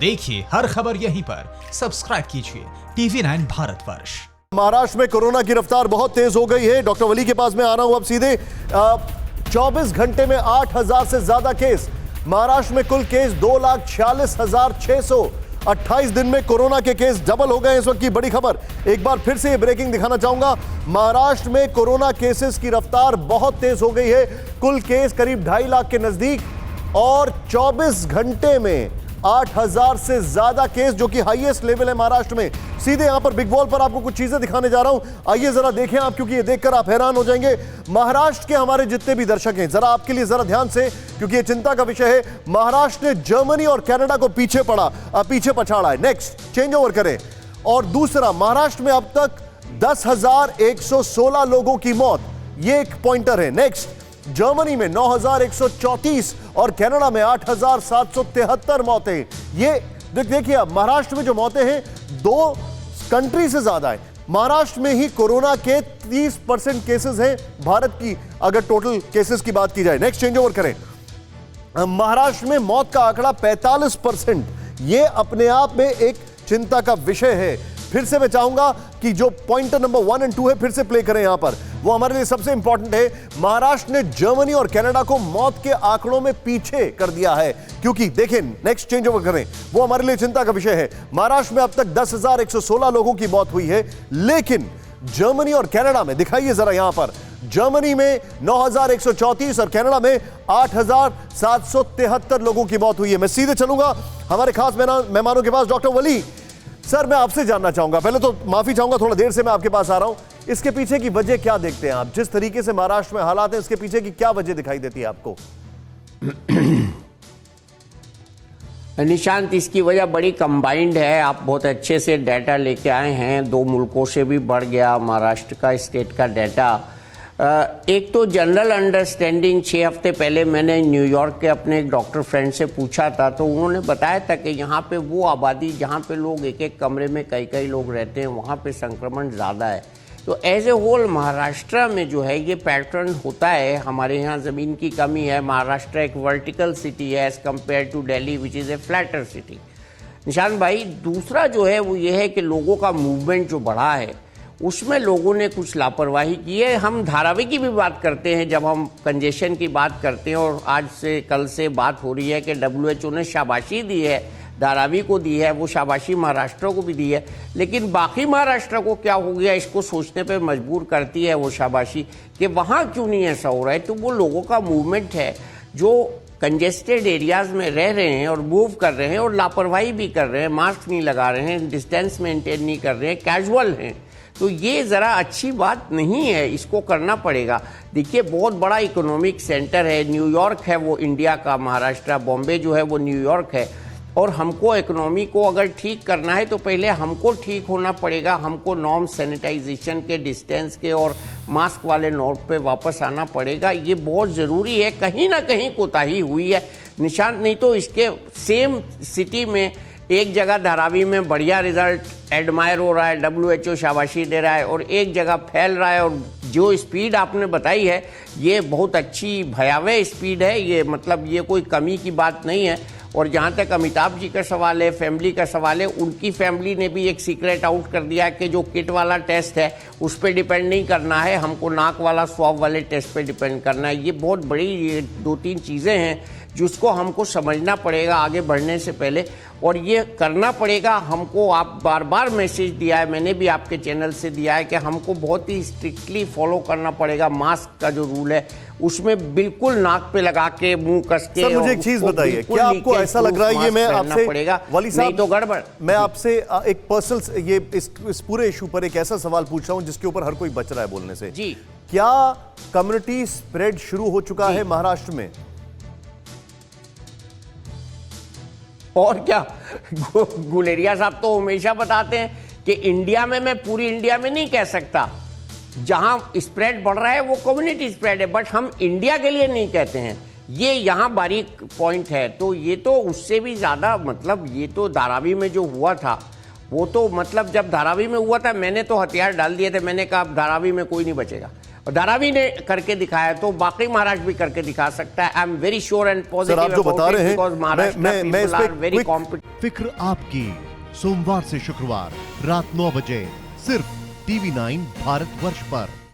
देखिए हर खबर यहीं पर, सब्सक्राइब कीजिए TV9 भारतवर्ष। महाराष्ट्र में कोरोना की रफ्तार बहुत तेज हो गई है। डॉक्टर वली के पास में आ रहा हूं अब सीधे। 24 घंटे में 8,000 से ज्यादा केस। महाराष्ट्र में कुल केस 2,46,600। 28 दिन में कोरोना के केस डबल हो गए। इस वक्त की बड़ी खबर, एक बार फिर से ये ब्रेकिंग दिखाना चाहूंगा। महाराष्ट्र में कोरोना केसेस की रफ्तार बहुत तेज हो गई है। कुल केस करीब 2.5 लाख के नजदीक और 24 घंटे में 8,000 से ज्यादा केस, जो कि हाईएस्ट लेवल है महाराष्ट्र में। सीधे यहां पर बिग वॉल पर आपको कुछ चीजें दिखाने जा रहा हूं, आइए जरा देखें आप, क्योंकि ये देखकर आप हैरान हो जाएंगे। महाराष्ट्र के हमारे जितने भी दर्शक हैं, जरा आपके लिए जरा ध्यान से, क्योंकि ये चिंता का विषय है। महाराष्ट्र ने जर्मनी और कनाडा को पीछे पछाड़ा है। नेक्स्ट चेंज ओवर करें। और दूसरा, महाराष्ट्र में अब तक 10,116 लोगों की मौत, ये एक पॉइंटर है। नेक्स्ट, जर्मनी में 9,134 और कनाडा में 8,773 मौतें। ये देखिए, महाराष्ट्र में जो मौतें हैं 2 कंट्री से ज्यादा है। महाराष्ट्र में ही कोरोना के 30% केसेस हैं भारत की अगर टोटल केसेस की बात की जाए। नेक्स्ट चेंज ओवर करें। महाराष्ट्र में मौत का आंकड़ा 45%, ये अपने आप में एक चिंता का विषय है। फिर से मैं चाहूंगा कि जो पॉइंटर नंबर 1 और 2 है, फिर से प्ले करें यहां पर, वो हमारे लिए सबसे इंपॉर्टेंट है। महाराष्ट्र ने जर्मनी और कनाडा को मौत के आंकड़ों में पीछे कर दिया है, क्योंकि देखें, नेक्स्ट चेंज ओवर करें, वो हमारे लिए चिंता का विषय है। महाराष्ट्र में अब तक 10,116 लोगों की मौत हुई है, लेकिन जर्मनी और कनाडा में, दिखाइए जरा यहां पर, जर्मनी में 9,134 और कनाडा में 8,773 लोगों की मौत हुई है। मैं सीधे चलूंगा हमारे खास मेहमानों के पास। डॉक्टर वली सर, मैं आपसे जानना चाहूंगा, पहले तो माफी चाहूंगा, थोड़ा देर से मैं आपके पास आ रहा हूं। इसके पीछे की वजह क्या देखते हैं आप? जिस तरीके से महाराष्ट्र में हालात हैं, इसके पीछे की क्या वजह दिखाई देती है आपको? निशांत, इसकी वजह बड़ी कंबाइंड है। आप बहुत अच्छे से डाटा लेके आए हैं। 2 मुल्कों से भी बढ़ गया महाराष्ट्र का स्टेट का डाटा। एक तो जनरल अंडरस्टैंडिंग, 6 हफ्ते पहले मैंने न्यूयॉर्क के अपने एक डॉक्टर फ्रेंड से पूछा था, तो उन्होंने बताया था कि यहाँ पे वो आबादी जहाँ पे लोग एक कमरे में कई लोग रहते हैं, वहाँ पे संक्रमण ज़्यादा है। तो एज ए होल महाराष्ट्र में जो है ये पैटर्न होता है। हमारे यहाँ ज़मीन की कमी है। महाराष्ट्र एक वर्टिकल सिटी है as compare to Delhi which is a flatter city. Nishant भाई, दूसरा जो है वो ये है कि लोगों का मूवमेंट जो बढ़ा है, उसमें लोगों ने कुछ लापरवाही की है। हम धारावी की भी बात करते हैं जब हम कंजेशन की बात करते हैं, और आज से कल से बात हो रही है कि WHO ने शाबाशी दी है, धारावी को दी है, वो शाबाशी महाराष्ट्र को भी दी है, लेकिन बाकी महाराष्ट्र को क्या हो गया, इसको सोचने पे मजबूर करती है वो शाबाशी कि वहाँ क्यों नहीं ऐसा हो रहा है। तो वो लोगों का मूवमेंट है जो कंजेस्टेड एरियाज में रह रहे हैं और मूव कर रहे हैं और लापरवाही भी कर रहे हैं, मास्क नहीं लगा रहे हैं, डिस्टेंस मेंटेन नहीं कर रहे हैं, कैजुअल हैं। तो ये ज़रा अच्छी बात नहीं है, इसको करना पड़ेगा। देखिए, बहुत बड़ा इकोनॉमिक सेंटर है, न्यूयॉर्क है वो इंडिया का, महाराष्ट्र, बॉम्बे जो है वो न्यूयॉर्क है। और हमको इकोनॉमी को अगर ठीक करना है तो पहले हमको ठीक होना पड़ेगा। हमको नॉर्म सैनिटाइजेशन के, डिस्टेंस के और मास्क वाले नॉर्म पे वापस आना पड़ेगा। ये बहुत ज़रूरी है। कहीं ना कहीं कोताही हुई है निशांत, नहीं तो इसके सेम सिटी में एक जगह धारावी में बढ़िया रिजल्ट एडमायर हो रहा है, WHO शाबाशी दे रहा है, और एक जगह फैल रहा है। और जो स्पीड आपने बताई है ये बहुत अच्छी भयावह स्पीड है। ये मतलब ये कोई कमी की बात नहीं है। और जहाँ तक अमिताभ जी का सवाल है, फैमिली का सवाल है, उनकी फैमिली ने भी एक सीक्रेट आउट कर दिया कि जो किट वाला टेस्ट है उस पर डिपेंड नहीं करना है, हमको नाक वाला स्वाब वाले टेस्ट पे डिपेंड करना है। ये बहुत बड़ी, ये 2-3 चीज़ें हैं जिसको हमको समझना पड़ेगा आगे बढ़ने से पहले, और ये करना पड़ेगा हमको। आप बार बार मैसेज दिया है, मैंने भी आपके चैनल से दिया है कि हमको बहुत ही स्ट्रिक्टली फॉलो करना पड़ेगा। मास्क का जो रूल है उसमें बिल्कुल नाक पे लगा के, मुंह कस के। सर, मुझे एक चीज बताइए, क्या आपको ऐसा लग रहा है, ये मैं आपसे, वली साहब, नहीं तो गड़बड़, मैं आपसे एक पर्सनल, ये इस पूरे इशू पर एक ऐसा सवाल पूछ रहा हूं जिसके ऊपर हर कोई बच रहा है बोलने से जी। क्या कम्युनिटी स्प्रेड शुरू हो चुका है महाराष्ट्र में? और क्या, गुलेरिया साहब तो हमेशा बताते हैं कि इंडिया में, मैं पूरी इंडिया में नहीं कह सकता, जहां स्प्रेड बढ़ रहा है वो कम्युनिटी स्प्रेड है, बट हम इंडिया के लिए नहीं कहते हैं। ये यहाँ बारीक पॉइंट है। तो ये तो उससे भी ज़्यादा, मतलब ये तो धारावी में जो हुआ था वो तो, मतलब जब धारावी में हुआ था मैंने तो हथियार डाल दिए थे, मैंने कहा अब धारावी में कोई नहीं बचेगा। धारावी ने करके दिखाया तो बाकी महाराष्ट्र भी करके दिखा सकता है। I am very sure and sir आप जो बता रहे हैं मैं इस पे वेरी quick- कॉम्पिटेंट। फिक्र आपकी, सोमवार से शुक्रवार रात 9 बजे सिर्फ TV9 भारतवर्ष पर।